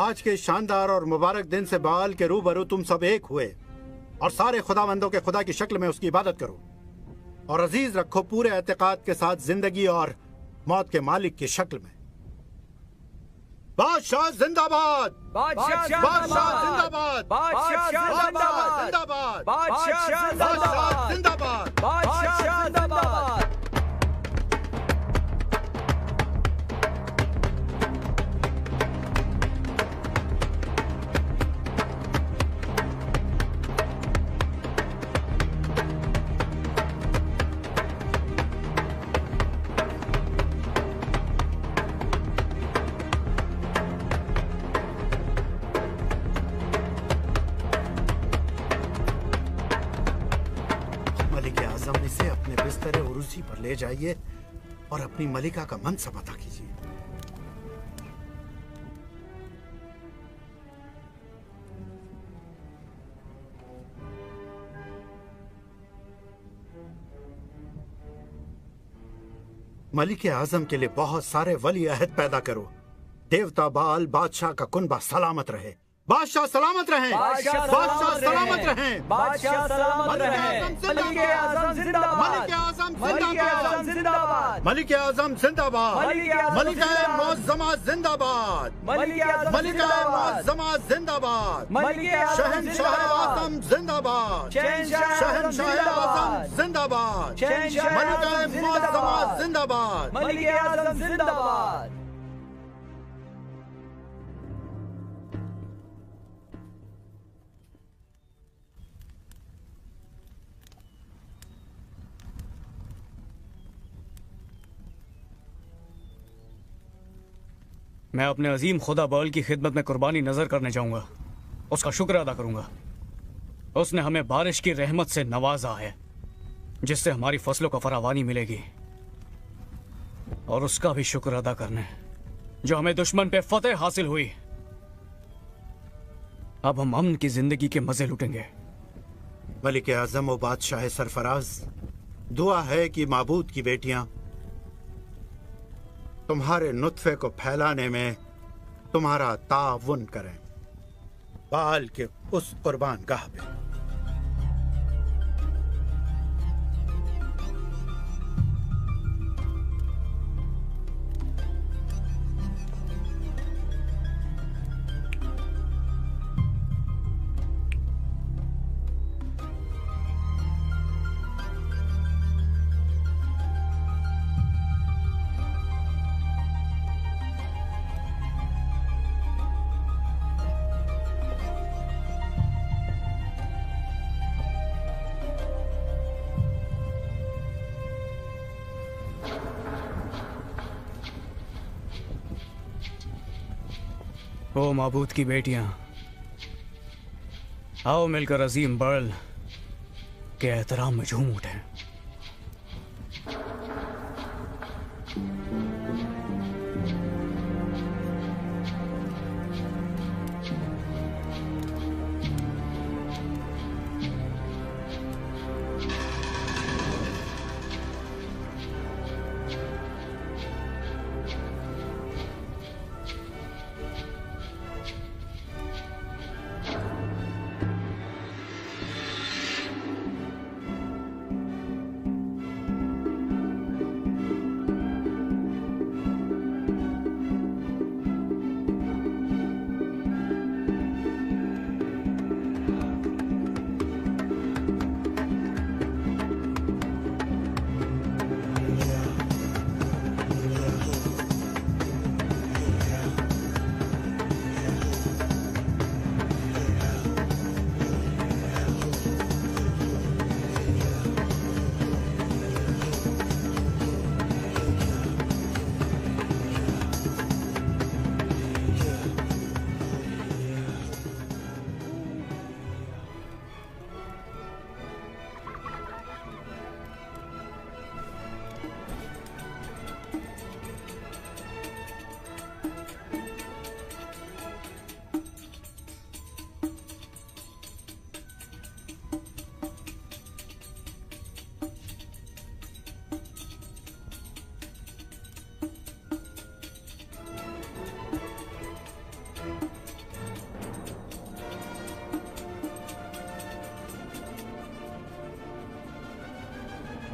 आज के शानदार और मुबारक दिन से बाल के रूबरू तुम सब एक हुए और सारे खुदावंदों के खुदा की शक्ल में उसकी इबादत करो और अजीज रखो पूरे एतकाद के साथ जिंदगी और मौत के मालिक की शक्ल में। बादशाह जिंदाबाद, बादशाह जिंदाबाद, बादशाह जिंदाबाद, बादशाह जिंदाबाद, बादशाह जिंदाबाद। पर ले जाइए और अपनी मलिका का मनसब अता कीजिए। मलिक आजम के लिए बहुत सारे वली अहद पैदा करो। देवता बाल बादशाह का कुनबा सलामत रहे। बादशाह सलामत रहें, बादशाह सलामत रहें, बादशाह सलामत रहें। मलिक आजम जिंदाबाद, मलिक आजम जिंदाबाद, मलिक आजम जिंदाबाद, मलिक मुअज़्ज़मा जिंदाबाद, मलिक मुअज़्ज़मा जिंदाबाद, शहंशाह आजम जिंदाबाद, शहंशाह आजम जिंदाबाद, मलिक मुअज़्ज़मा जिंदाबाद, मलिक आजम जिंदाबाद। मैं अपने अजीम खुदा बाल की खिदमत में कुर्बानी नजर करने जाऊंगा। उसका शुक्र अदा करूंगा। उसने हमें बारिश की रहमत से नवाजा है जिससे हमारी फसलों को फरावानी मिलेगी, और उसका भी शुक्र अदा करने जो हमें दुश्मन पे फतेह हासिल हुई। अब हम अमन की जिंदगी के मजे लुटेंगे। मलिक आजम व बादशाह सरफराज, दुआ है कि माबूद की बेटियां तुम्हारे नुत्फे को फैलाने में तुम्हारा ताउन करें। बाल के उस कुर्बान गाह पे ओ माबूद की बेटियां, आओ मिलकर अजीम बर्ल के एहतराम में झूम उठें।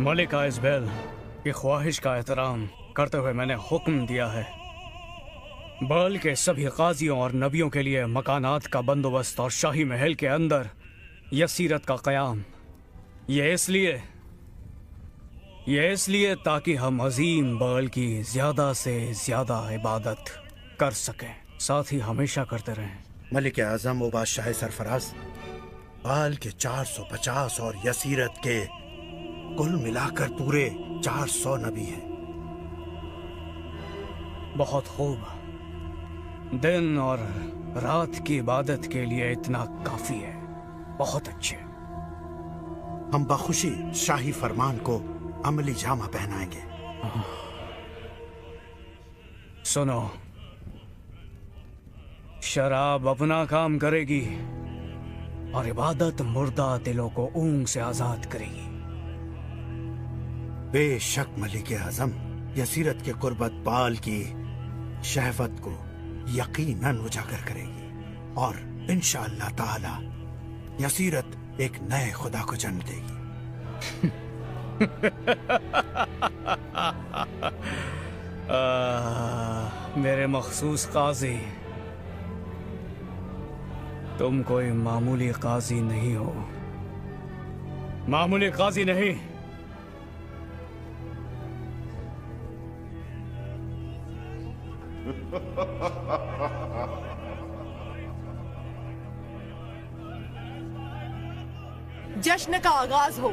मलिका इज़बेल की ख्वाहिश का एहतराम करते हुए मैंने हुक्म दिया है बाल के सभी काजियों और नबियों के लिए मकानात का बंदोबस्त और शाही महल के अंदर यसीरत का क़याम। ये इसलिए ताकि हम अजीम बाल की ज्यादा से ज्यादा इबादत कर सकें, साथ ही हमेशा करते रहें। मलिक आजम व बादशाह सरफराज, बाल के 450 और यसीरत के कुल मिलाकर पूरे 400 नबी हैं। बहुत खूब। दिन और रात की इबादत के लिए इतना काफी है। बहुत अच्छे। हम बखुशी शाही फरमान को अमली जामा पहनाएंगे। सुनो, शराब अपना काम करेगी और इबादत मुर्दा दिलों को ऊंग से आजाद करेगी। बेशक मलिक आजम, यसीरत के कुर्बत बाल की शहवत को यकीनन उजागर करेगी और इंशाअल्लाह ताला यसीरत एक नए खुदा को जन्म देगी। मेरे मखसूस काजी, तुम कोई मामूली काजी नहीं हो। मामूली काजी नहीं, जश्न का आगाज हो।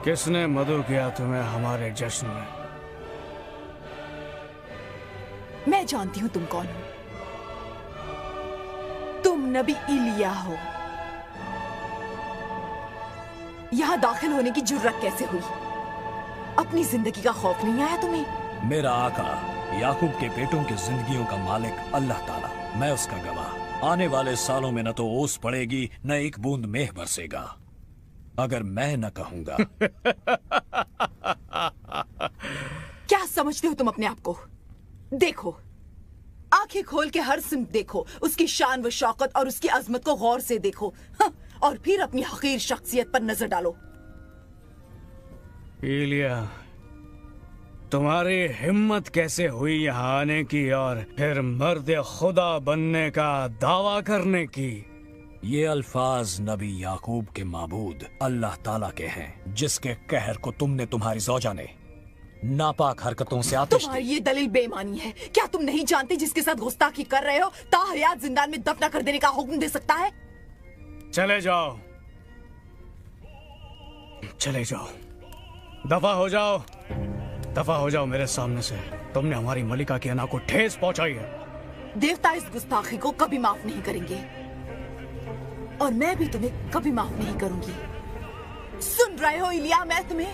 किसने मदु किया तुम्हें हमारे जश्न में? मैं जानती हूं तुम कौन हो। तुम नबी इलिया हो। यहां दाखिल होने की जुर्रत कैसे हुई? अपनी जिंदगी का खौफ नहीं आया तुम्हें? मेरा आका याकूब के बेटों की जिंदगियों का मालिक अल्लाह ताला, मैं उसका गवाह। आने वाले सालों में न तो ओस पड़ेगी न एक बूंद मेह बरसेगा अगर मैं न कहूंगा। क्या समझते हो तुम अपने आप को? देखो, आंखें खोल के हर सिमत देखो, उसकी शान व शौकत और उसकी अजमत को गौर से देखो, और फिर अपनी हकीर शख्सियत पर नजर डालो। इलिया, तुम्हारी हिम्मत कैसे हुई यहाँ आने की और फिर मर्द खुदा बनने का दावा करने की? ये अल्फाज नबी याकूब के माबूद अल्लाह ताला के हैं, जिसके कहर को तुमने तुम्हारी ज़ौजा ने नापाक हरकतों से आतिश तुम्हारी ये दलील बेईमानी है। क्या तुम नहीं जानते जिसके साथ गुस्ताखी कर रहे हो ताहयात जिंदान में दफना कर देने का हुक्म दे सकता है? चले जाओ, चले जाओ, दफा हो जाओ, दफा हो जाओ मेरे सामने से। तुमने हमारी मलिका की अना को ठेस पहुंचाई है। देवता इस गुस्ताखी को कभी माफ नहीं करेंगे और मैं भी तुम्हें कभी माफ नहीं करूंगी। सुन रहे हो इलिया, मैं तुम्हें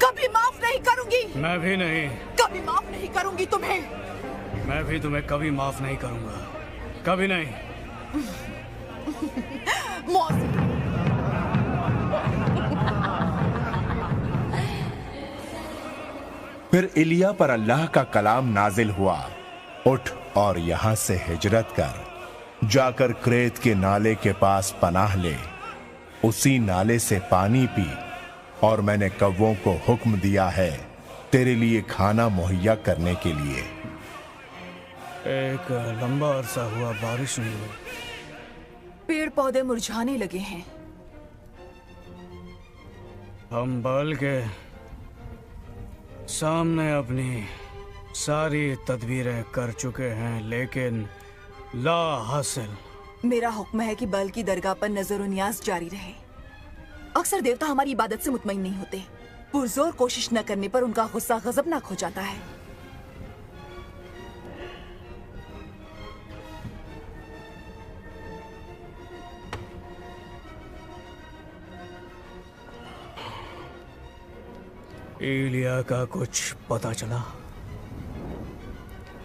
कभी माफ नहीं करूंगी। मैं भी नहीं। कभी माफ नहीं करूंगी तुम्हें। मैं भी तुम्हें कभी माफ नहीं करूंगा, कभी नहीं। फिर इलिया पर अल्लाह का कलाम नाजिल हुआ, उठ और यहां से हिजरत कर, जाकर क्रेत के नाले के पास पनाह ले, उसी नाले से पानी पी, और मैंने कव्वों को हुक्म दिया है तेरे लिए खाना मुहैया करने के लिए। एक लंबा अरसा हुआ बारिश नहीं हुई। पेड़ पौधे मुरझाने लगे हैं। हम बाल के सामने अपनी सारी तदबीरें कर चुके हैं, लेकिन ला हासिल। मेरा हुक्म है कि बल की दरगाह पर नजर और नियाज जारी रहे। अक्सर देवता हमारी इबादत से मुतमईन नहीं होते। पुरजोर कोशिश न करने पर उनका गुस्सा गजबनाक हो जाता है। एलिया का कुछ पता चला?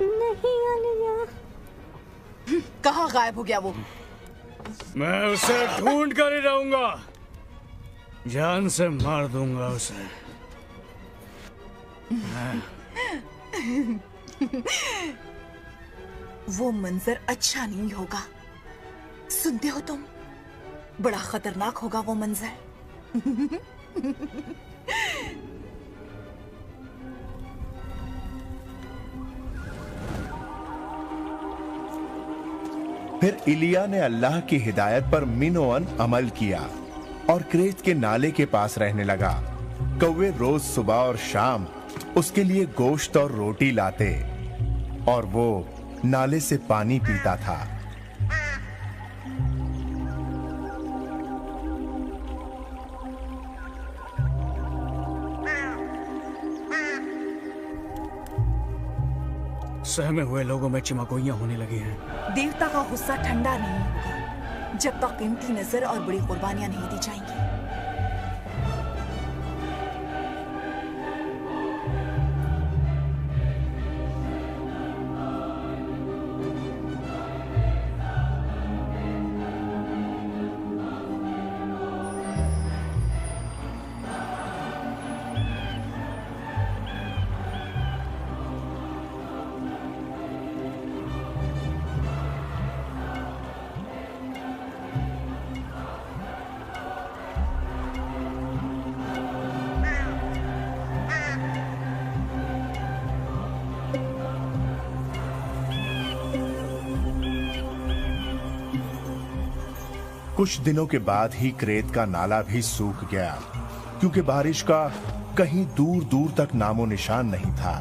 नहीं एलिया। कहाँ गायब हो गया वो? मैं उसे ढूंढ कर ही रहूंगा, जान से मार दूंगा उसे। वो मंजर अच्छा नहीं होगा, सुनते हो तुम? बड़ा खतरनाक होगा वो मंजर। फिर इलिया ने अल्लाह की हिदायत पर मिनोअन अमल किया और क्रेत के नाले के पास रहने लगा। कौवे रोज सुबह और शाम उसके लिए गोश्त और रोटी लाते और वो नाले से पानी पीता था। सहमे हुए लोगों में चिमगोइयां होने लगी हैं। देवता का गुस्सा ठंडा नहीं होगा जब तक कीमती नजर और बड़ी कुर्बानियां नहीं दी जाएंगी। कुछ दिनों के बाद ही क्रेत का नाला भी सूख गया, क्योंकि बारिश का कहीं दूर दूर तक नामो निशान नहीं था।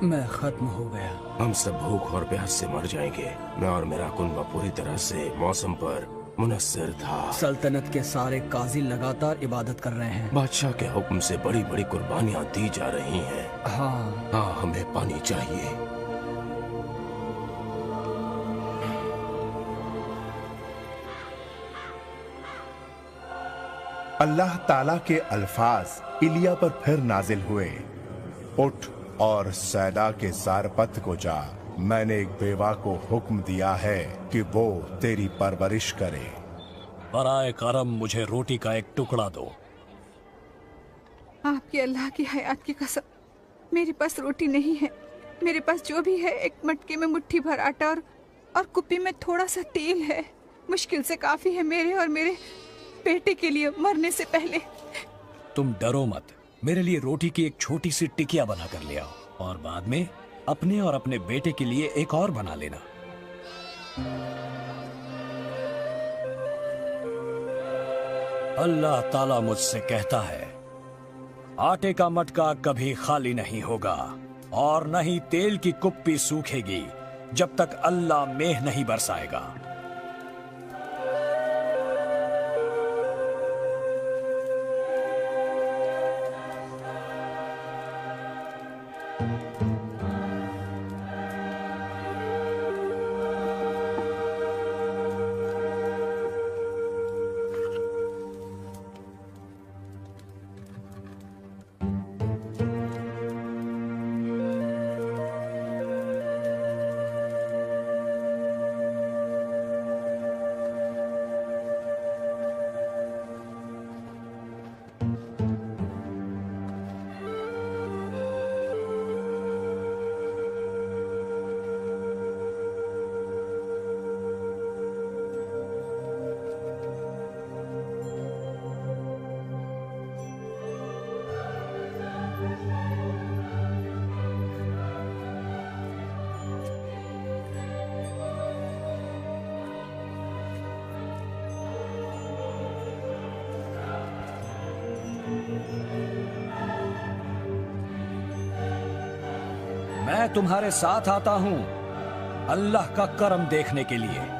मैं खत्म हो गया। हम सब भूख और प्यास से मर जाएंगे। मैं और मेरा कुनबा पूरी तरह से मौसम पर मुनस्सिर था। सल्तनत के सारे काजी लगातार इबादत कर रहे हैं। बादशाह के हुक्म से बड़ी बड़ी कुर्बानियां दी जा रही हैं। हाँ, हमें पानी चाहिए। अल्लाह ताला के अल्फाज इलिया पर फिर नाजिल हुए, उठ और सैदा के सारपत को जा। मैंने एक बेवा को हुक्म दिया है कि वो तेरी परवरिश करे। बराए करम मुझे रोटी का एक टुकड़ा दो। आपके अल्लाह की हयात की कसम, मेरे पास रोटी नहीं है। मेरे पास जो भी है एक मटके में मुट्ठी भर आटा और कुप्पी में थोड़ा सा तेल है। मुश्किल से काफी है मेरे और मेरे बेटे के लिए मरने से पहले। तुम डरो मत, मेरे लिए रोटी की एक छोटी सी टिकिया बना कर ले आओ और बाद में अपने और अपने बेटे के लिए एक और बना लेना। अल्लाह ताला मुझसे कहता है, आटे का मटका कभी खाली नहीं होगा और न ही तेल की कुप्पी सूखेगी जब तक अल्लाह मेह नहीं बरसाएगा। मैं तुम्हारे साथ आता हूं अल्लाह का करम देखने के लिए।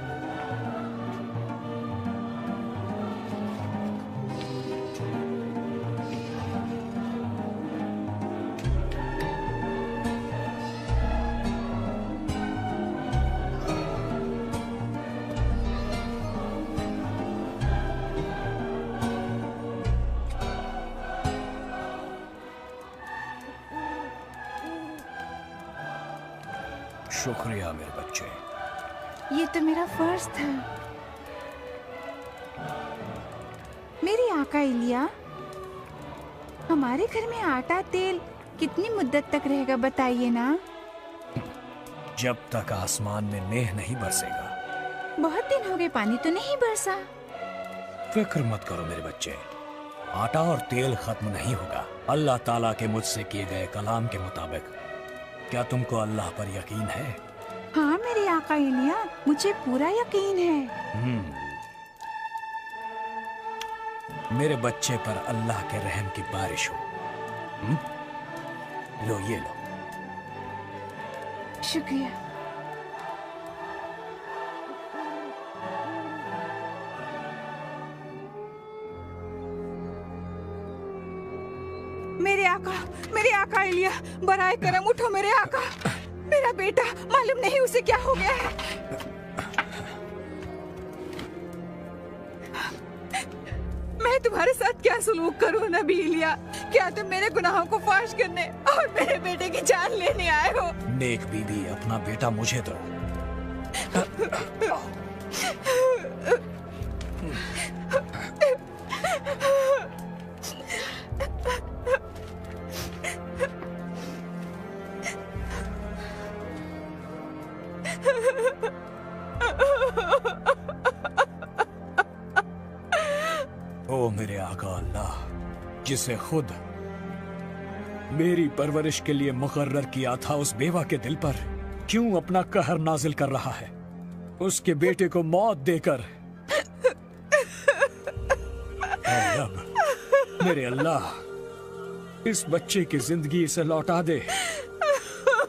शुक्रिया मेरे बच्चे। ये तो मेरा फर्ज था। मेरे आका इलिया, हमारे घर में आटा तेल कितनी मुद्दत तक रहेगा बताइए ना। जब तक आसमान में मेघ नहीं बरसेगा। बहुत दिन हो गए पानी तो नहीं बरसा। फिक्र मत करो मेरे बच्चे, आटा और तेल खत्म नहीं होगा अल्लाह ताला के मुझसे किए गए कलाम के मुताबिक। क्या तुमको अल्लाह पर यकीन है? हाँ मेरे आका इलिया, मुझे पूरा यकीन है। मेरे बच्चे पर अल्लाह के रहम की बारिश हो। लो ये लो। शुक्रिया। मेरे आका इलिया, बराए करम उठो मेरे आका। मेरा बेटा, मालूम नहीं उसे क्या हो गया है। मैं तुम्हारे साथ क्या सलूक करूं नबी इलिया? क्या तुम मेरे गुनाहों को फाश करने और मेरे बेटे की जान लेने आए हो? नेक बीबी, अपना बेटा मुझे दो। ओ मेरे आका अल्लाह, जिसे खुद मेरी परवरिश के लिए मुकर्रर किया था, उस बेवा के दिल पर क्यों अपना कहर नाजिल कर रहा है? उसके बेटे को मौत देकर। ऐ रब, मेरे अल्लाह, इस बच्चे की जिंदगी से लौटा दे।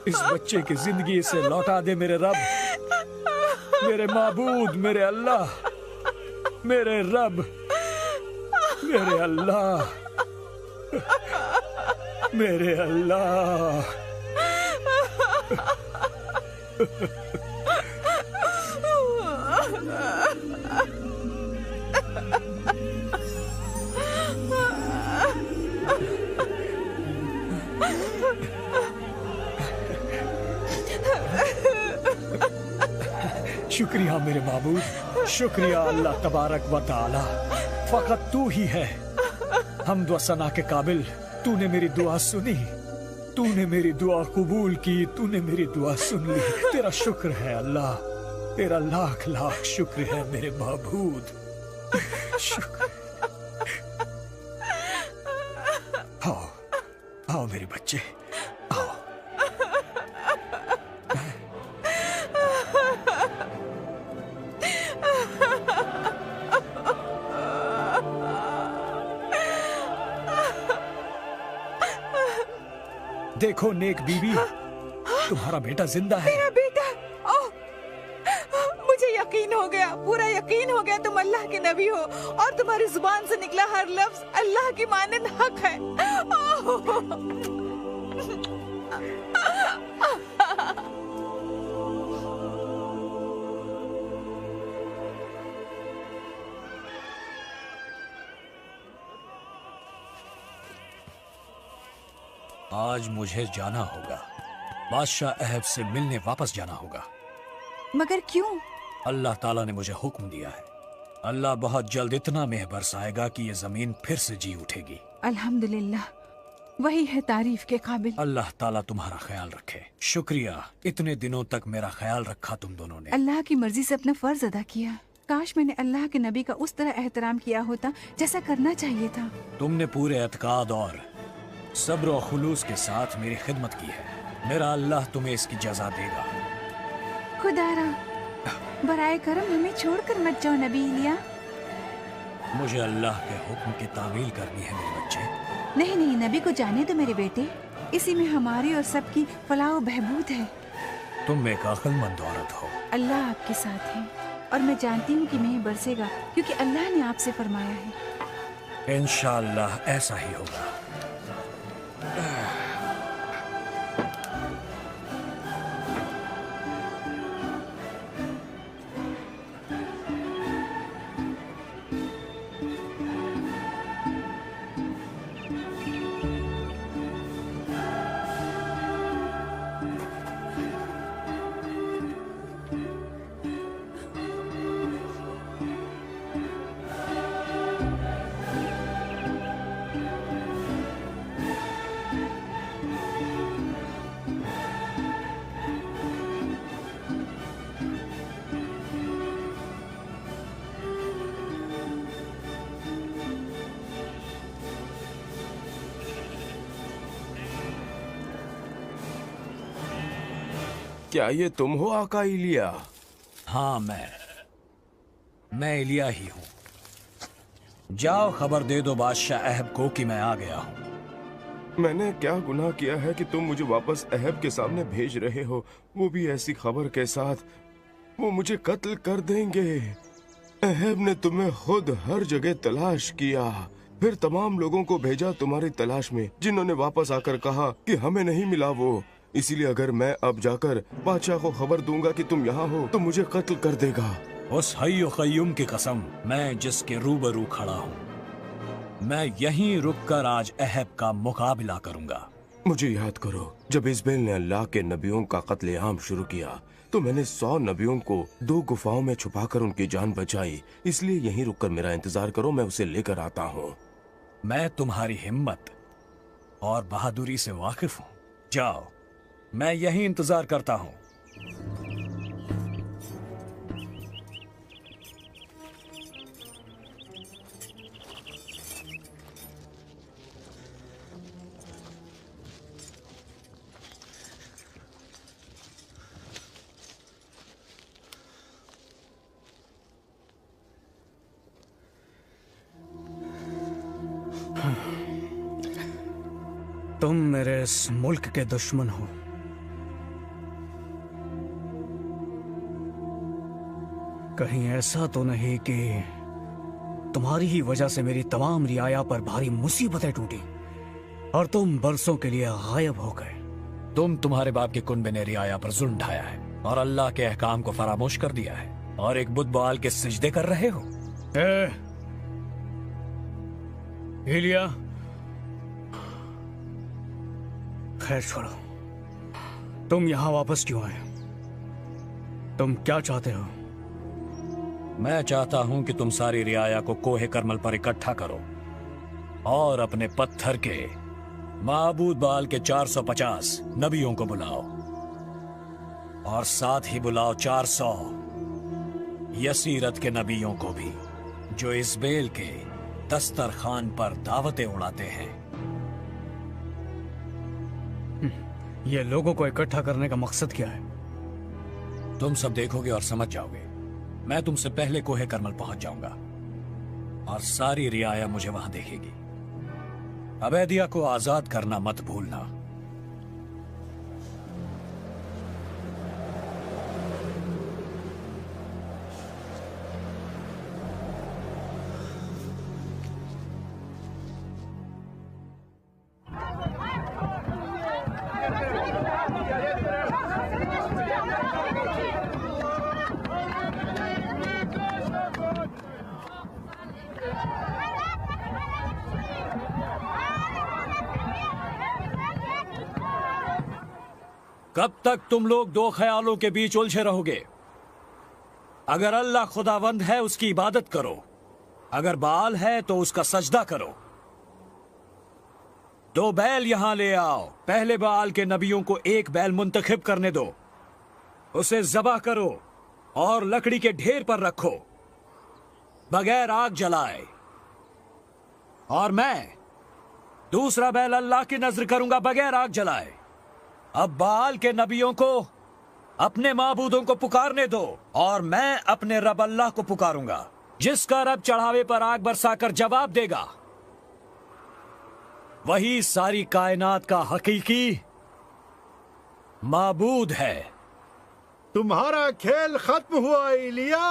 इस बच्चे की जिंदगी से लौटा दे मेरे रब, मेरे माबूद, मेरे अल्लाह, मेरे रब, मेरे अल्लाह, मेरे अल्लाह। शुक्रिया मेरे माबूद, शुक्रिया अल्लाह तबारक व तआला। फकत तू ही है हम्द व सना के काबिल। तूने मेरी दुआ सुनी, तूने मेरी दुआ कबूल की, तूने मेरी दुआ सुन ली। तेरा शुक्र है अल्लाह, तेरा लाख लाख शुक्र है मेरे माबूद। शुक्र। आओ आओ मेरे बच्चे, आओ। देखो नेक बीबी, तुम्हारा बेटा जिंदा है। मेरा बेटा, ओह, मुझे यकीन हो गया, पूरा यकीन हो गया तुम अल्लाह के नबी हो और तुम्हारी जुबान से निकला हर लफ्ज अल्लाह की मानद हक है। आज मुझे जाना होगा, बादशाह अहब से मिलने वापस जाना होगा। मगर क्यों? अल्लाह ताला ने मुझे हुक्म दिया है। अल्लाह बहुत जल्द इतना मेह बरसाएगा कि ये जमीन फिर से जी उठेगी। अल्हम्दुलिल्लाह, वही है तारीफ के काबिल। अल्लाह ताला तुम्हारा ख्याल रखे। शुक्रिया, इतने दिनों तक मेरा ख्याल रखा तुम दोनों ने। अल्लाह की मर्जी से अपना फर्ज अदा किया। काश मैंने अल्लाह के नबी का उस तरह एहतराम किया होता जैसा करना चाहिए था। तुमने पूरे एतकाद और सब्र और खुलूस के साथ मेरी खिदमत की है। मेरा अल्लाह तुम्हें इसकी जज़ा देगा। खुदारा, बराए करम हमें छोड़कर मत जाओ नबी इलिया। मुझे अल्लाह के हुक्म की तामील करनी है मेरे बच्चे। नहीं नहीं, नबी को जाने दो मेरे बेटे। इसी में हमारी और सबकी फलाह बहबूद है। तुम एक अक्लमंद औरत हो। अल्लाह आपके साथ है और मैं जानती हूँ कि मेंह बरसेगा क्योंकि अल्लाह ने आपसे फरमाया है। इंशाअल्लाह ऐसा ही होगा। क्या ये तुम हो आका इलिया? हाँ, मैं इलिया ही हूँ। जाओ खबर दे दो बादशाह अहब को कि मैं आ गया हूँ। मैंने क्या गुनाह किया है कि तुम मुझे वापस अहब के सामने भेज रहे हो, वो भी ऐसी खबर के साथ? वो मुझे कत्ल कर देंगे। अहब ने तुम्हें खुद हर जगह तलाश किया, फिर तमाम लोगों को भेजा तुम्हारी तलाश में, जिन्होंने वापस आकर कहा कि हमें नहीं मिला वो। इसीलिए अगर मैं अब जाकर बादशाह को खबर दूंगा कि तुम यहाँ हो तो मुझे कत्ल कर देगा। उस हय्यो क़य्यूम की कसम, मैं जिसके रूबरू खड़ा हूँ, मैं यहीं रुककर आज अहब का मुकाबला करूंगा। मुझे याद करो, जब इज़बेल ने अल्लाह के नबियों का कत्लेआम शुरू किया तो मैंने 100 नबियों को 2 गुफाओं में छुपाकर उनकी जान बचाई। इसलिए यहीं रुककर मेरा इंतजार करो, मैं उसे लेकर आता हूँ। मैं तुम्हारी हिम्मत और बहादुरी से वाकिफ हूँ। जाओ, मैं यहीं इंतजार करता हूँ। तुम मेरे इस मुल्क के दुश्मन हो। कहीं ऐसा तो नहीं कि तुम्हारी ही वजह से मेरी तमाम रियाया पर भारी मुसीबतें टूटी और तुम बरसों के लिए गायब हो गए। तुम्हारे बाप के कुनबे ने रियाया पर जुल्म ढाया है और अल्लाह के अहकाम को फरामोश कर दिया है और एक बुत बाल के सिजदे कर रहे हो। इलिया, खैर छोड़ो, तुम यहां वापस क्यों आए? तुम क्या चाहते हो? मैं चाहता हूं कि तुम सारी रियाया को कोहे करमल पर इकट्ठा करो और अपने पत्थर के माबूद बाल के 450 नबियों को बुलाओ और साथ ही बुलाओ 400 यसीरत के नबियों को भी, जो इज़बेल के दस्तरखान पर दावतें उड़ाते हैं। ये लोगों को इकट्ठा करने का मकसद क्या है? तुम सब देखोगे और समझ जाओगे। मैं तुमसे पहले कोहे करमल पहुंच जाऊंगा और सारी रियाया मुझे वहां देखेगी। अबैदिया को आजाद करना मत भूलना। कब तक तुम लोग दो ख्यालों के बीच उलझे रहोगे? अगर अल्लाह खुदावंद है उसकी इबादत करो, अगर बाल है तो उसका सजदा करो। 2 बैल यहां ले आओ। पहले बाल के नबियों को 1 बैल मुंतखब करने दो, उसे ज़बह करो और लकड़ी के ढेर पर रखो बगैर आग जलाए। और मैं दूसरा बैल अल्लाह की नजर करूंगा बगैर आग जलाए। अब बाल के नबियों को अपने माबूदों को पुकारने दो और मैं अपने रब अल्लाह को पुकारूंगा, जिसका रब चढ़ावे पर आग बरसाकर जवाब देगा। वही सारी कायनात का हकीकी माबूद है। तुम्हारा खेल खत्म हुआ इलिया।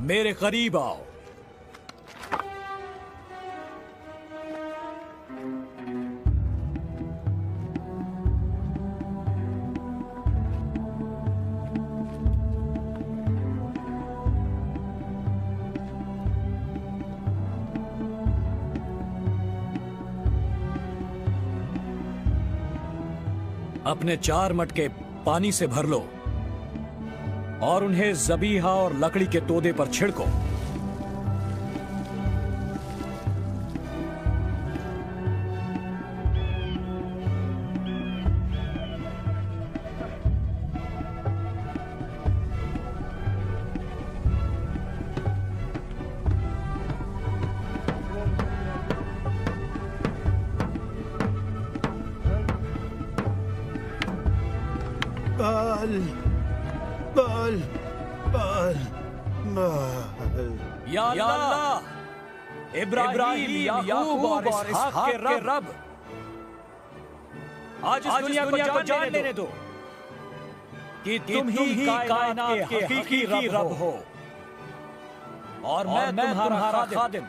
मेरे करीब आओ। अपने 4 मटके पानी से भर लो और उन्हें ज़बीहा और लकड़ी के तोदे पर छिड़को। बाल बाल बाल बाल। या अल्लाह, इब्राहिम, याकूब और इसहाक के रब, आज इस दुनिया को जान लेने दो कि तुम ही कायनात के हकीकी रब हो और मैं तुम्हारा खादिम।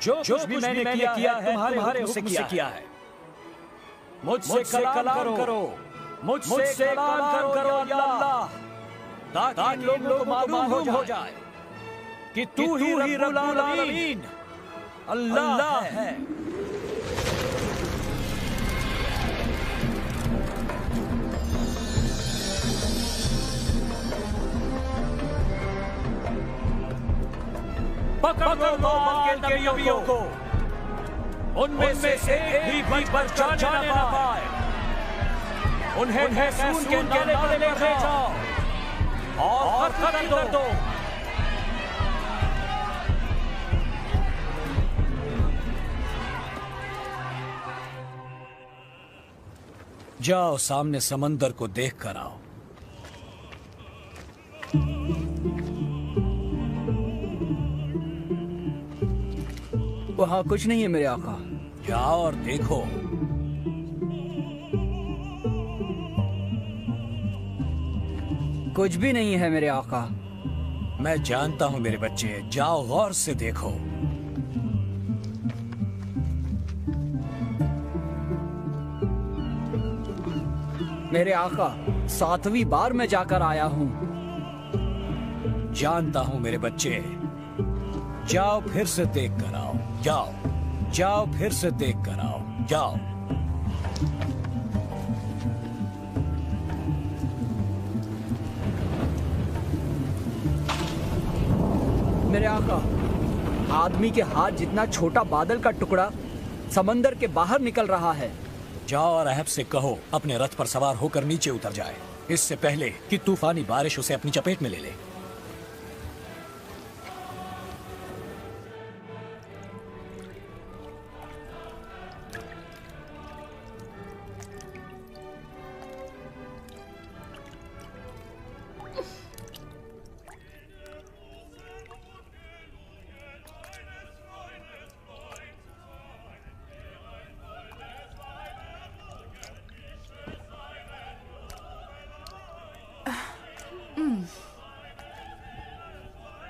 जो कुछ भी मैंने किया है तुम्हारे हुक्म से किया है। मुझसे कलाम करो, मुझसे कलाम करो या अल्लाह, ताकि लोगों को मालूम हो जाए कि तू ही रब्बुल आलमीन अल्लाह है। पकड़ लो बाल के नबियों को, उनमें से एक भी बच जाने ना पाए। उन्हें महसूस के नाले पर ले जाओ और कत्ल कर दो। जाओ सामने समंदर को देख कर आओ। वहां कुछ नहीं है मेरे आका। जाओ और देखो। कुछ भी नहीं है मेरे आका। मैं जानता हूं मेरे बच्चे, जाओ गौर से देखो। मेरे आका, 7वीं बार मैं जाकर आया हूं। जानता हूं मेरे बच्चे, जाओ फिर से देख कर आओ। जाओ फिर से देख कर आओ। जाओ। मेरे आका, आदमी के हाथ जितना छोटा बादल का टुकड़ा समंदर के बाहर निकल रहा है। जाओ और अहब से कहो अपने रथ पर सवार होकर नीचे उतर जाए, इससे पहले कि तूफानी बारिश उसे अपनी चपेट में ले ले।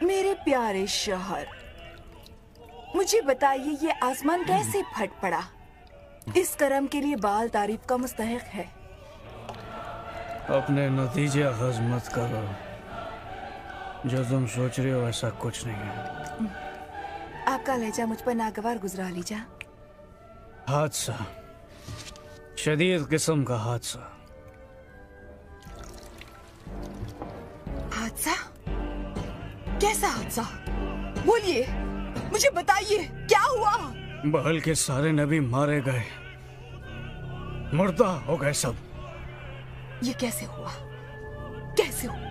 मेरे प्यारे शौहर, मुझे बताइए ये आसमान कैसे फट पड़ा? इस करम के लिए बाल तारीफ का मुस्तहिक है। अपने नतीजे अखज़ मत करो। जो तुम सोच रहे हो ऐसा कुछ नहीं है। आपका लहजा मुझ पर नागवार गुजरा लीजा। हादसा, शदीद किस्म का हादसा। हादसा? कैसा हादसा? बोलिए, मुझे बताइए क्या हुआ? बहल के सारे नबी मारे गए, मुर्दा हो गए सब। ये कैसे हुआ? कैसे हुआ?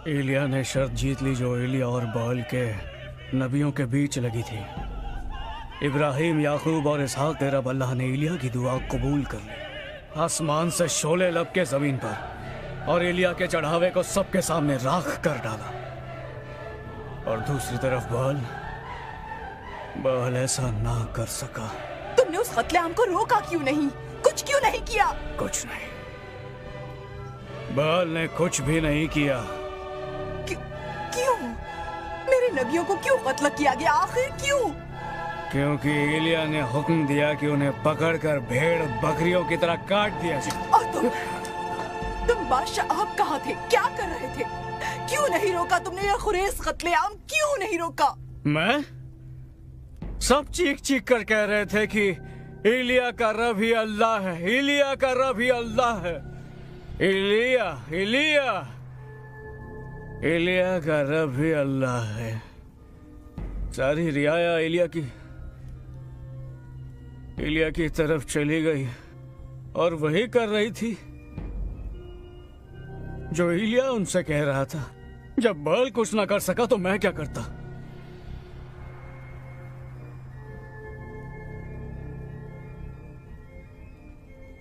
एलिया ने शर्त जीत ली जो एलिया और बहल के नबियों के बीच लगी थी। इब्राहिम, याकूब और इसहाक के रब अल्लाह ने एलिया की दुआ कबूल कर ली। आसमान से शोले लपके जमीन पर और एलिया के चढ़ावे को सबके सामने राख कर डाला। और दूसरी तरफ बहल ऐसा ना कर सका। तुमने उस कत्लेआम को रोका क्यों नहीं? कुछ क्यों नहीं किया? कुछ नहीं, बहल ने कुछ भी नहीं किया। क्यों? मेरे नबियों को क्यों कत्ल किया गया? आखिर क्यों? क्योंकि एलिया ने हुक्म दिया कि उन्हें पकड़कर भेड़ बकरियों की तरह काट दिया जाए। और तुम बादशाह आप कहाँ थे? क्या कर रहे थे? क्यों नहीं रोका तुमने ये खुरेस कत्लेआम? क्यों नहीं रोका? मैं? सब चीख चीख कर कह रहे थे कि एलिया का रब ही अल्लाह है, एलिया का रब ही अल्लाह है। एलिया एलिया एलिया का रब ही अल्लाह है। सारी रियाया एलिया की तरफ चली गई और वही कर रही थी जो एलिया उनसे कह रहा था। जब बहल कुछ ना कर सका तो मैं क्या करता?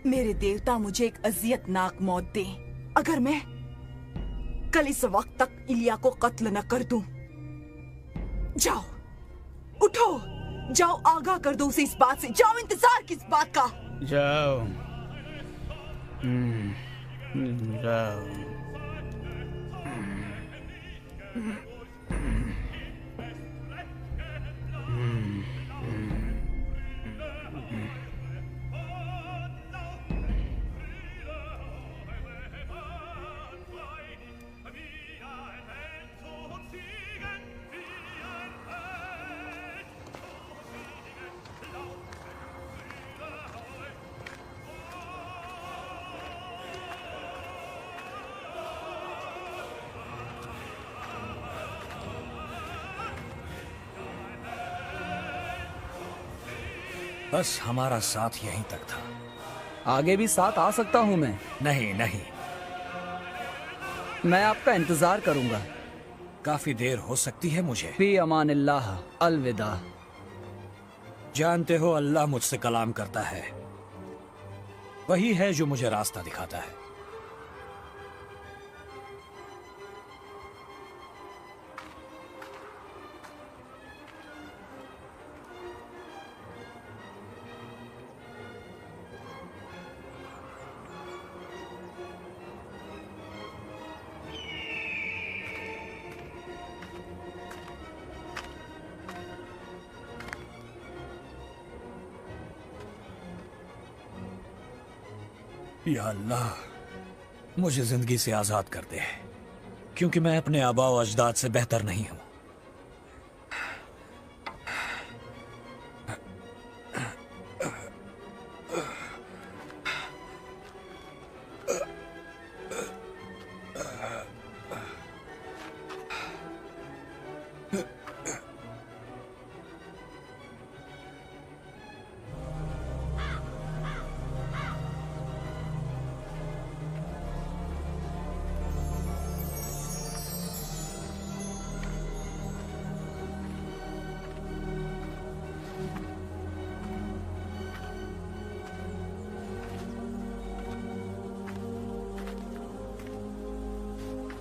मेरे देवता मुझे एक अजियतनाक मौत दें अगर मैं कल इस वक्त तक इलिया को कत्ल न कर दूं। जाओ, उठो, जाओ, आगाह कर दो उसे इस बात से। जाओ, इंतजार किस बात का? जाओ, जाओ। बस हमारा साथ यहीं तक था। आगे भी साथ आ सकता हूं मैं? नहीं नहीं, मैं आपका इंतजार करूंगा। काफी देर हो सकती है मुझे। फी अमानिल्लाह, अलविदा। जानते हो अल्लाह मुझसे कलाम करता है, वही है जो मुझे रास्ता दिखाता है। या अल्लाह, मुझे जिंदगी से आजाद कर दे, क्योंकि मैं अपने आबा व अजदाद से बेहतर नहीं हूं।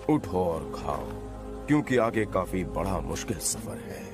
उठो और खाओ, क्योंकि आगे काफी बड़ा मुश्किल सफर है।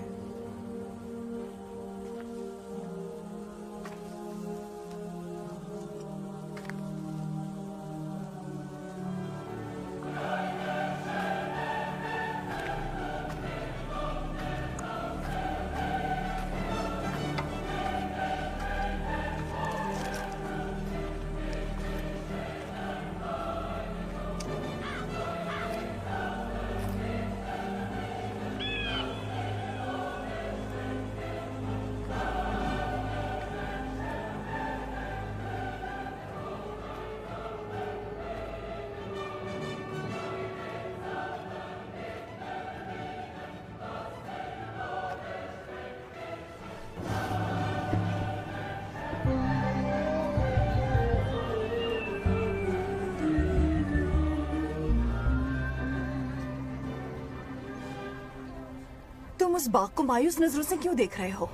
तुम उस बाग को मायूस नजरों से क्यों देख रहे हो?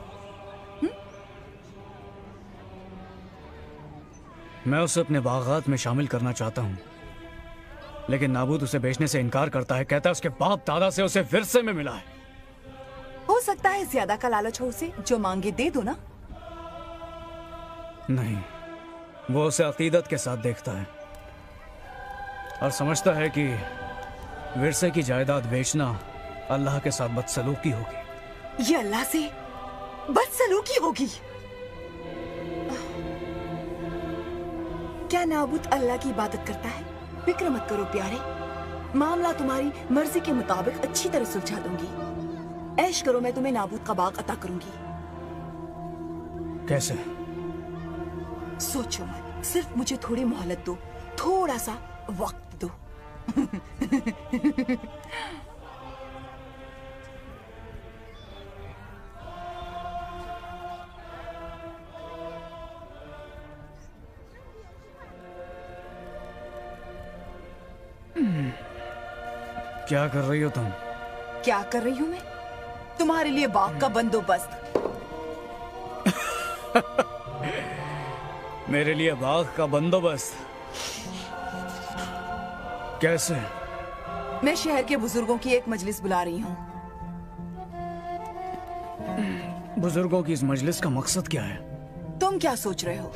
मैं उसे अपने बागात में शामिल करना चाहता हूँ, लेकिन नाबूद उसे बेचने से इनकार करता है। कहता है उसके बाप दादा से उसे विरसे में मिला है। हो सकता है ज्यादा का लालच हो उसे, जो मांगे दे दो ना। नहीं, वो उसे अकीदत के साथ देखता है और समझता है कि विरसे की जायदाद बेचना अल्लाह के साथ बदसलूकी होगी। ये अल्लाह से बदसलूकी होगी? क्या नाबूद अल्लाह की इबादत करता है? फिक्र मत करो प्यारे, मामला तुम्हारी मर्जी के मुताबिक अच्छी तरह सुलझा दूंगी। ऐश करो, मैं तुम्हें नाबूद का बाग अता करूंगी। कैसे? सोचो मत, सिर्फ मुझे थोड़ी मोहलत दो, थोड़ा सा वक्त दो। क्या कर रही हो तुम? क्या कर रही हूँ मैं? तुम्हारे लिए बाग का बंदोबस्त। मेरे लिए बाग का बंदोबस्त? कैसे? मैं शहर के बुजुर्गों की एक मजलिस बुला रही हूँ। बुजुर्गों की इस मजलिस का मकसद क्या है? तुम क्या सोच रहे हो?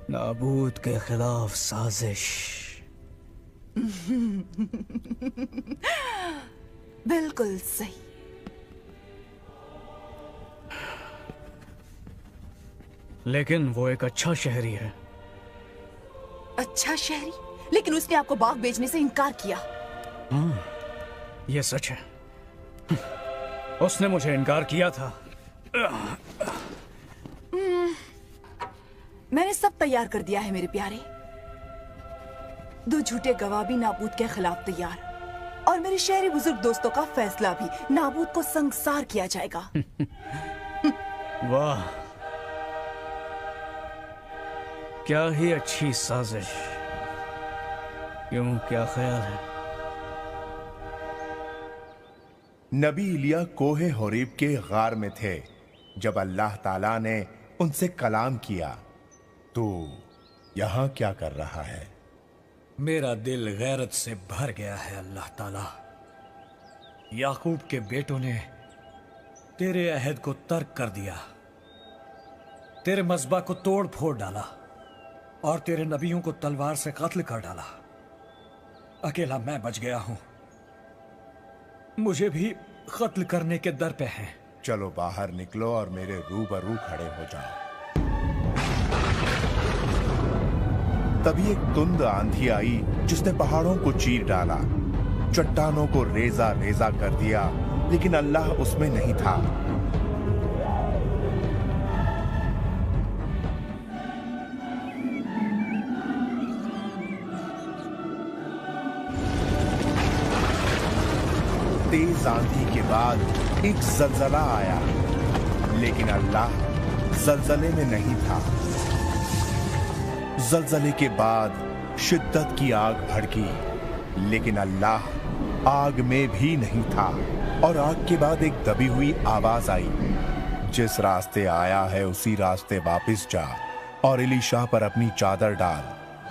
नाबूद के खिलाफ साजिश। बिल्कुल सही। लेकिन वो एक अच्छा शहरी है। अच्छा शहरी? लेकिन उसने आपको बाग बेचने से इनकार किया। हाँ, ये सच है। उसने मुझे इनकार किया था। मैंने सब तैयार कर दिया है मेरे प्यारे। 2 झूठे गवाह भी नाबूद के खिलाफ तैयार, और मेरे शहरी बुजुर्ग दोस्तों का फैसला भी। नाबूद को संसार किया जाएगा। वाह, क्या ही अच्छी साजिश। क्यों, क्या ख्याल है? नबी इलिया कोहे होरीब के गार में थे जब अल्लाह ताला ने उनसे कलाम किया। तू यहां क्या कर रहा है? मेरा दिल गैरत से भर गया है अल्लाह ताला। याकूब के बेटों ने तेरे अहद को तर्क कर दिया, तेरे मज़बा को तोड़ फोड़ डाला और तेरे नबियों को तलवार से कत्ल कर डाला। अकेला मैं बच गया हूं। मुझे भी कत्ल करने के दर पे हैं। चलो बाहर निकलो और मेरे रूबरू खड़े हो जाओ। तभी एक तुंद आंधी आई जिसने पहाड़ों को चीर डाला, चट्टानों को रेजा रेजा कर दिया, लेकिन अल्लाह उसमें नहीं था। तेज आंधी के बाद एक जलजला आया, लेकिन अल्लाह जलजले में नहीं था। जलजले के बाद शिद्दत की आग भड़की, लेकिन अल्लाह आग में भी नहीं था। और आग के बाद एक दबी हुई आवाज आई, जिस रास्ते आया है उसी रास्ते वापस जा और इलीशा पर अपनी चादर डाल,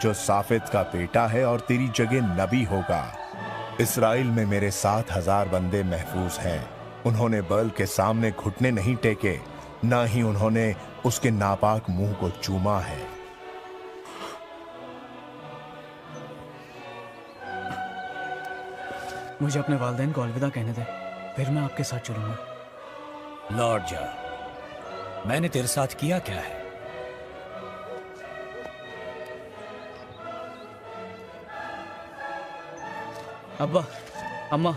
जो साफित का बेटा है और तेरी जगह नबी होगा। इस्राएल में मेरे 7,000 बंदे महफूज हैं। उन्होंने बैल के सामने घुटने नहीं टेके, ना ही उन्होंने उसके नापाक मुंह को चूमा है। मुझे अपने वालिदैन को अलविदा कहने दे, फिर मैं आपके साथ चलूंगा। लौट जा। मैंने तेरे साथ किया क्या है? अब्बा, अम्मा,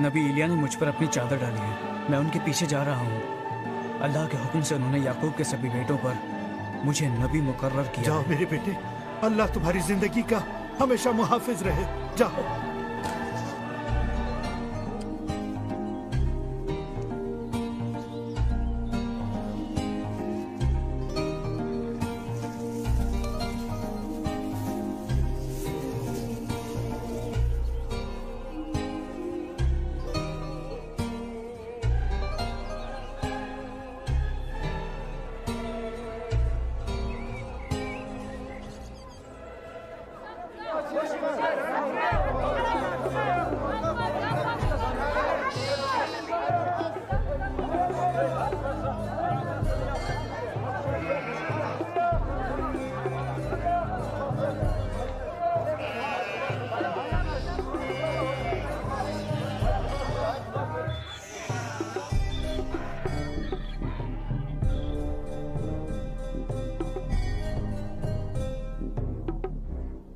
नबी इलिया ने मुझ पर अपनी चादर डाली है। मैं उनके पीछे जा रहा हूँ। अल्लाह के हुक्म से उन्होंने याकूब के सभी बेटों पर मुझे नबी मुकर्रर किया। जाओ मेरे बेटे, अल्लाह तुम्हारी जिंदगी का हमेशा मुहाफिज रहे। जाओ।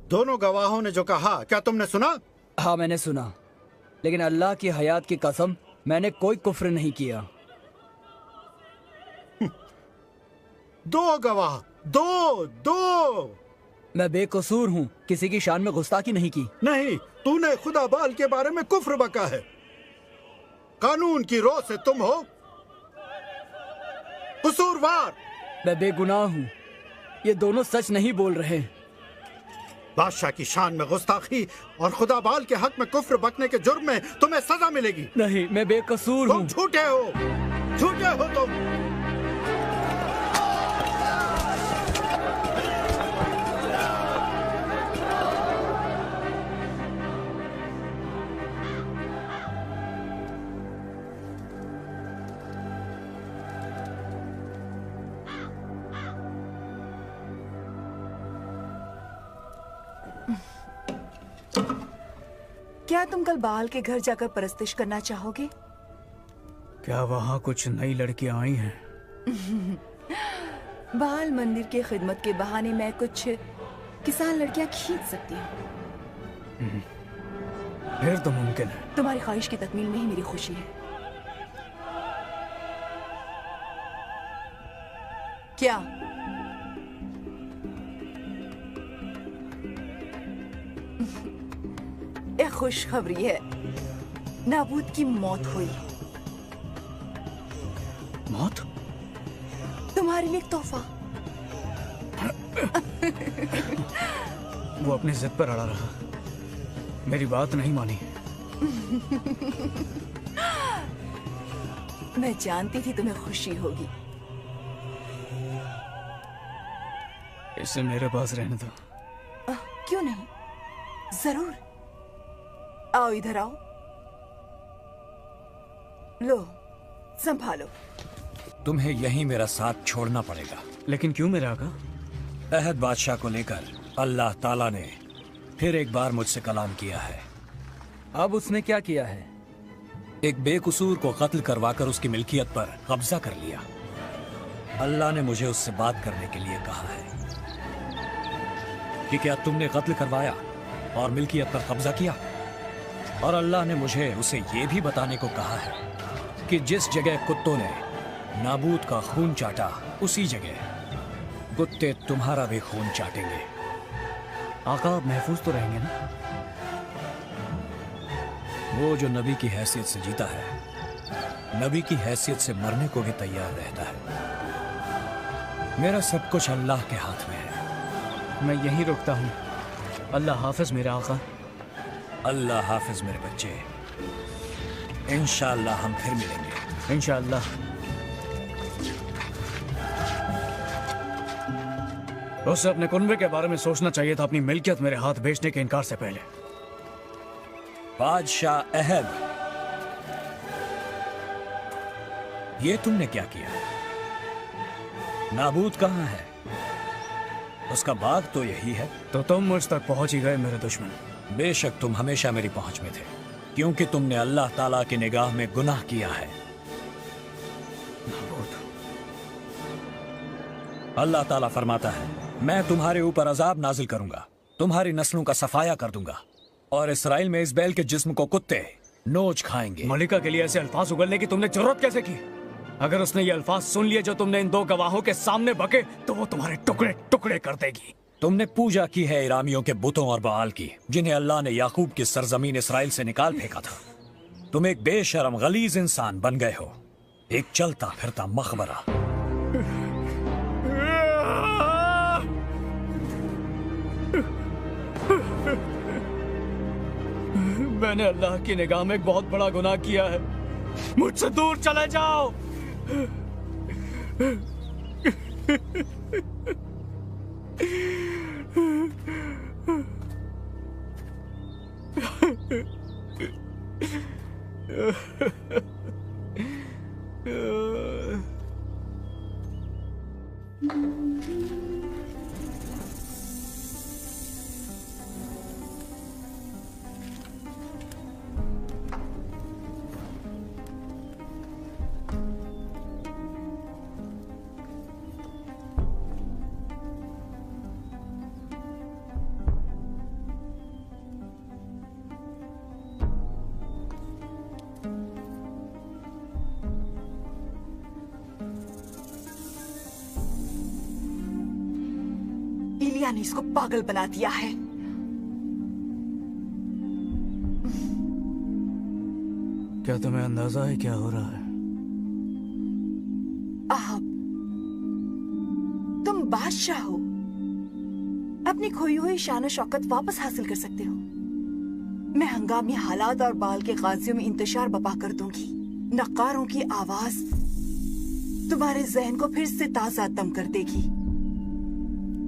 दोनों गवाहों ने जो कहा, क्या तुमने सुना? हाँ, मैंने सुना, लेकिन अल्लाह की हयात की कसम मैंने कोई कुफ्र नहीं किया। दो गवाह, दो। मैं बेकसूर हूँ, किसी की शान में गुस्ताखी नहीं की। नहीं, तूने खुदा बाल के बारे में कुफ्र बका है। कानून की रो से तुम हो कसूरवार। मैं बेगुनाह हूँ, ये दोनों सच नहीं बोल रहे। बादशाह की शान में गुस्ताखी और खुदा बाल के हक में कुफ्र बकने के जुर्म में तुम्हें सजा मिलेगी। नहीं, मैं बेकसूर हूँ। तुम झूठे हो तुम। क्या तुम कल बाल के घर जाकर परस्तिश करना चाहोगे? क्या वहाँ कुछ नई लड़कियां आई हैं? बाल मंदिर के खिदमत के बहाने मैं कुछ किसान लड़कियां खींच सकती हूँ। फिर तो मुमकिन है। तुम्हारी ख्वाहिश की तकमील में ही मेरी खुशी है। क्या? एक खुशखबरी है, नाबूद की मौत हुई। मौत? तुम्हारे लिए एक तोहफा। वो अपनी जिद पर अड़ा रहा, मेरी बात नहीं मानी। मैं जानती थी तुम्हें खुशी होगी। इसे मेरे पास रहने दो। क्यों नहीं, जरूर। आओ, इधर आओ। लो, संभालो। तुम्हें यहीं मेरा साथ छोड़ना पड़ेगा। लेकिन क्यों मेरे आका? अहद बादशाह को लेकर अल्लाह ताला ने फिर एक बार मुझसे कलाम किया है। अब उसने क्या किया है? एक बेकसूर को कत्ल करवाकर उसकी मिल्कियत पर कब्जा कर लिया। अल्लाह ने मुझे उससे बात करने के लिए कहा है कि क्या तुमने कत्ल करवाया और मिल्कियत पर कब्जा किया? और अल्लाह ने मुझे उसे ये भी बताने को कहा है कि जिस जगह कुत्तों ने नाबूद का खून चाटा, उसी जगह कुत्ते तुम्हारा भी खून चाटेंगे। आका, आप महफूज तो रहेंगे ना? वो जो नबी की हैसियत से जीता है, नबी की हैसियत से मरने को भी तैयार रहता है। मेरा सब कुछ अल्लाह के हाथ में है। मैं यहीं रुकता हूँ। अल्लाह हाफिज मेरे आका। अल्लाह हाफिज मेरे बच्चे। इंशाअल्लाह हम फिर मिलेंगे। इंशाअल्लाह। उसे अपने कुनबे के बारे में सोचना चाहिए था, अपनी मिल्कियत मेरे हाथ बेचने के इनकार से पहले। बादशाह अहद, ये तुमने क्या किया? नाबूद कहाँ है? उसका बाग तो यही है। तो तुम मुझ तक पहुंच ही गए मेरे दुश्मन। बेशक तुम हमेशा मेरी पहुंच में थे, क्योंकि तुमने अल्लाह ताला की निगाह में गुनाह किया है। अल्लाह ताला फरमाता है, मैं तुम्हारे ऊपर अजाब नाजिल करूंगा, तुम्हारी नस्लों का सफाया कर दूंगा, और इसराइल में इस बैल के जिस्म को कुत्ते नोच खाएंगे। मलिका के लिए ऐसे अल्फाज उगलने की तुमने जरूरत कैसे की? अगर उसने ये अल्फाज सुन लिए जो तुमने इन दो गवाहों के सामने बके, तो वो तुम्हारे टुकड़े टुकड़े कर देगी। तुमने पूजा की है इरामियों के बुतों और बाल की, जिन्हें अल्लाह ने याकूब की सरजमीन इसराइल से निकाल फेंका था। तुम एक बेशरम गलीज इंसान बन गए हो, एक चलता फिरता मकबरा। मैंने अल्लाह की निगाह में एक बहुत बड़ा गुनाह किया है। मुझसे दूर चले जाओ। इलिया ने इसको पागल बना दिया है। क्या तुम्हें अंदाजा है क्या हो रहा है? आप तुम बादशाह हो, अपनी खोई हुई शान और शौकत वापस हासिल कर सकते हो। मैं हंगामी हालात और बाल के गाजियों में इंतशार बपा कर दूंगी। नक्कारों की आवाज तुम्हारे जहन को फिर से ताजा दम कर देगी।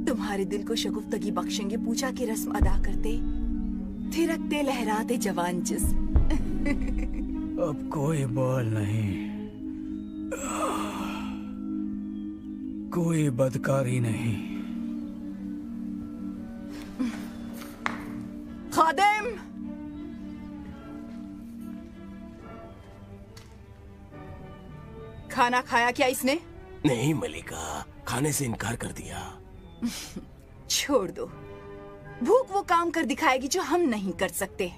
तुम्हारे दिल को शगुफ्तगी बख्शेंगे पूजा की रस्म अदा करते, थिरकते लहराते जवान जिस्म। अब कोई बाल नहीं, कोई बदकारी नहीं। खादिम, खाना खाया क्या इसने? नहीं मलिका, खाने से इनकार कर दिया। छोड़ दो, भूख वो काम कर दिखाएगी जो हम नहीं कर सकते।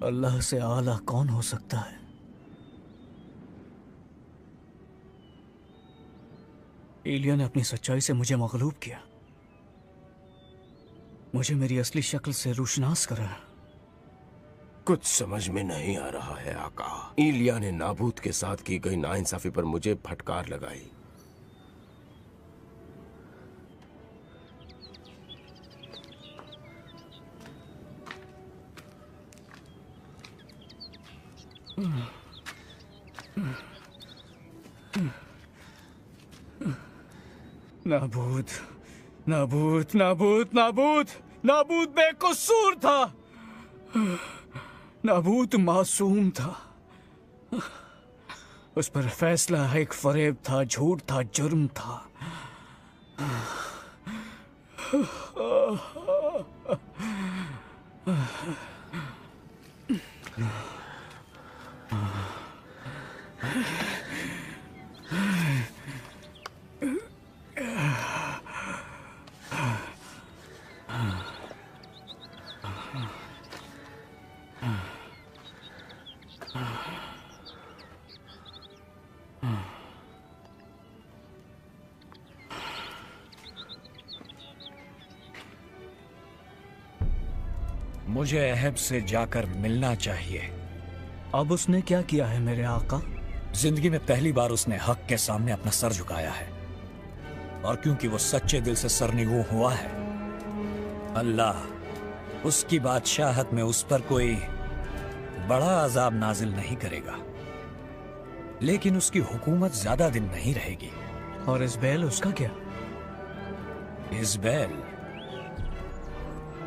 अल्लाह से आला कौन हो सकता है? एलिया ने अपनी सच्चाई से मुझे मगलूब किया, मुझे मेरी असली शक्ल से रूशनास करा। कुछ समझ में नहीं आ रहा है आका। इलिया ने नाबूत के साथ की गई नाइंसाफी पर मुझे फटकार लगाई। नाबूद, नाबूद, नाबूद, नाबूद, नाबूद बेकसूर था। नाबूद मासूम था। उस पर फैसला एक फरेब था, झूठ था, जुर्म था। मुझे अहब से जाकर मिलना चाहिए। अब उसने क्या किया है मेरे आका? जिंदगी में पहली बार उसने हक के सामने अपना सर झुकाया है, और क्योंकि वो सच्चे दिल से सरनिगू हुआ है, अल्लाह उसकी बादशाहत में उस पर कोई बड़ा अजाब नाजिल नहीं करेगा, लेकिन उसकी हुकूमत ज्यादा दिन नहीं रहेगी। और इज़बैल, उसका क्या? इज़बैल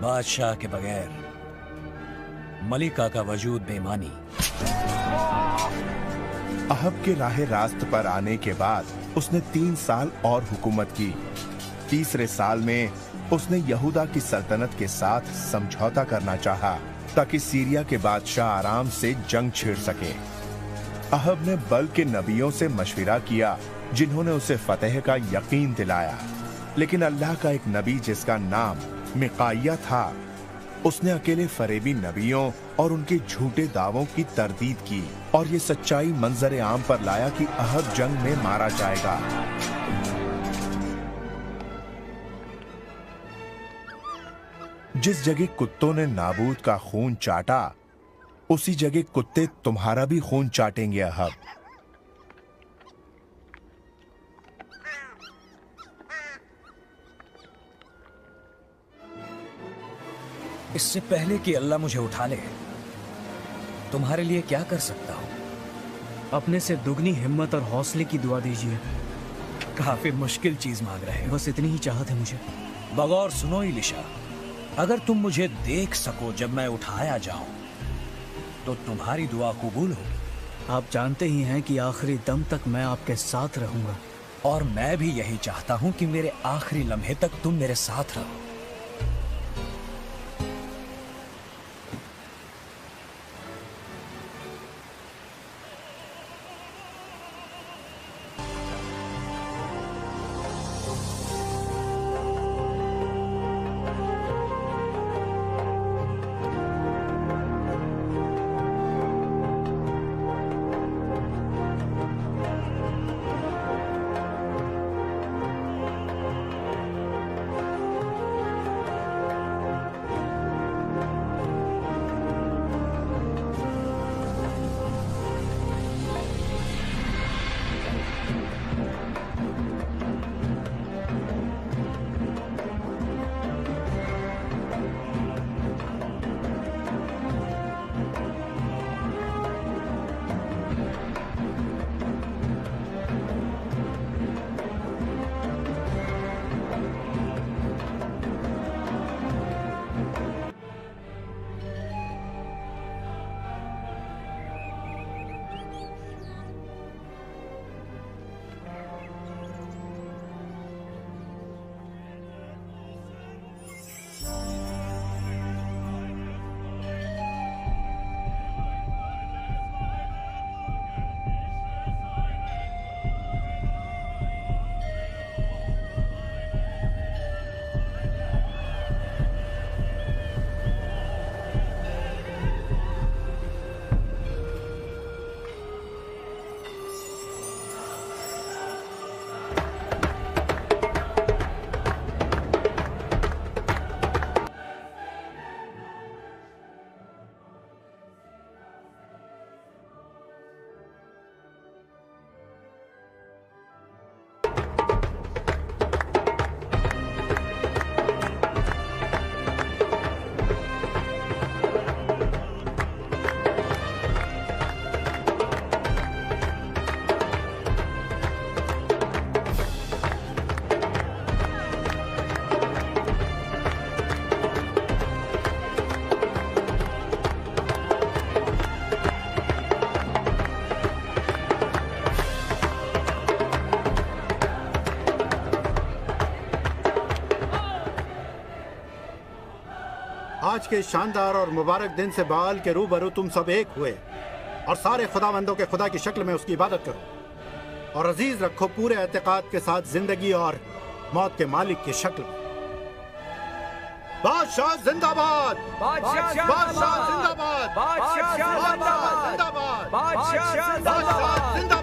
बादशाह के बगैर मलिका का वजूद बेमानी। अहब के राह रास्त पर आने के बाद उसने 3 साल और हुकूमत की। तीसरे साल में उसने यहूदा की सल्तनत के साथ समझौता करना चाहा ताकि सीरिया के बादशाह आराम से जंग छेड़ सके। अहब ने बल के नबियों से मशविरा किया, जिन्होंने उसे फतेह का यकीन दिलाया, लेकिन अल्लाह का एक नबी जिसका नाम मिकाया था, उसने अकेले फरेबी नबियों और उनके झूठे दावों की तरदीद की और ये सच्चाई मंजर आम पर लाया कि अहब जंग में मारा जाएगा। जिस जगह कुत्तों ने नाबूद का खून चाटा, उसी जगह कुत्ते तुम्हारा भी खून चाटेंगे अहब। इससे पहले कि अल्लाह मुझे उठा ले, तुम्हारे लिए क्या कर सकता हूँ? अपने से दुगनी हिम्मत और हौसले की दुआ दीजिए। काफी मुश्किल चीज मांग रहे हो। बस इतनी ही चाहत है मुझे। बगौर सुनो इलिशा, अगर तुम मुझे देख सको जब मैं उठाया जाऊं तो तुम्हारी दुआ कबूल होगी। आप जानते ही हैं कि आखिरी दम तक मैं आपके साथ रहूंगा। और मैं भी यही चाहता हूं कि मेरे आखिरी लम्हे तक तुम मेरे साथ रहो। आज के शानदार और मुबारक दिन से बाल के रूबरू तुम सब एक हुए और सारे खुदाबंदों के खुदा की शक्ल में उसकी इबादत करो और अजीज रखो पूरे एतकाद के साथ जिंदगी और मौत के मालिक की शक्ल में। बादशाह जिंदाबाद! बादशाह जिंदाबाद! बादशाह जिंदाबाद! बादशाह जिंदाबाद!